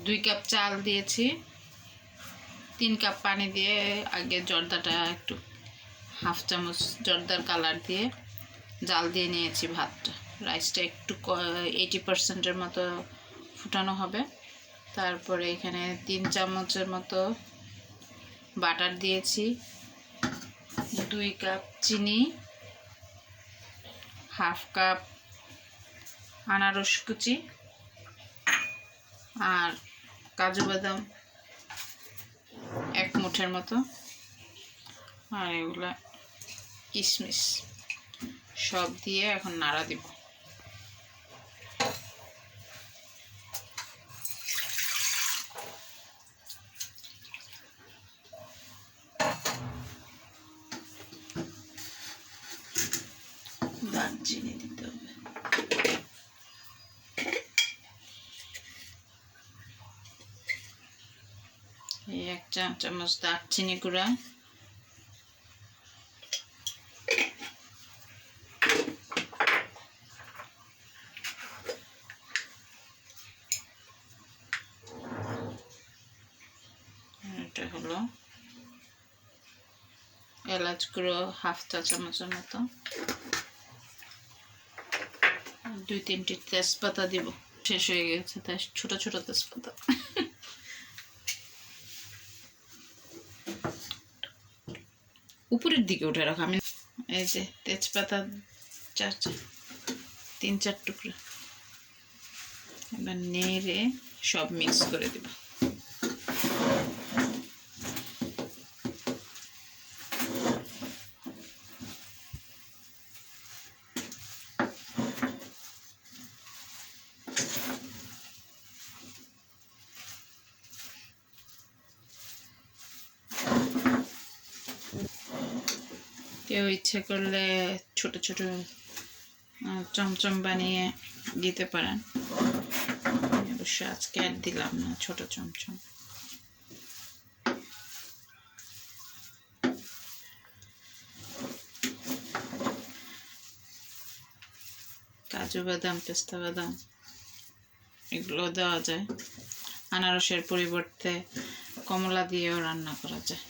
2 cup চাল দিয়েছি, 3 cup পানি দিয়ে আগে জর্দাটা একটু হাফ চামচ জর্দার কালার দিয়ে জাল দিয়ে নিয়েছি। ভাতটা রাইসটা একটু 80%-এর মতো ফুটানো হবে। তারপরে এখানে 3 চামচের মতো বাটার দিয়েছি, 2 কাপ চিনি, হাফ কাপ আনারস কুচি, আর কাজু বাদাম 1 মুঠের মতো, আর এগুলা কিশমিশ সব দিয়ে এখন নাড়া দিব। দারচিনি দিতে হবে, এই 1 চা চামচ দারচিনি গুঁড়া, এটা হলো এলাচ গুঁড়ো হাফ চা চামচের মতো, 2-3টি তেজপাতা দিব। শেষ হয়ে গেছে তাই ছোট ছোট তেজপাতা। উপরের দিকে উঠে রাখো, আমি এই যে তেজপাতা 3-4 টুকরা। এবার নেড়ে সব মিক্স করে দেব। কেউ ইচ্ছে করলে ছোট ছোট চমচম বানিয়ে দিতে পারেন, অবশ্য আজকে আর দিলাম না ছোট চমচম। কাজু বাদাম, পেস্তা বাদাম এগুলো দেওয়া যায়। আনারসের পরিবর্তে কমলা দিয়েও রান্না করা যায়।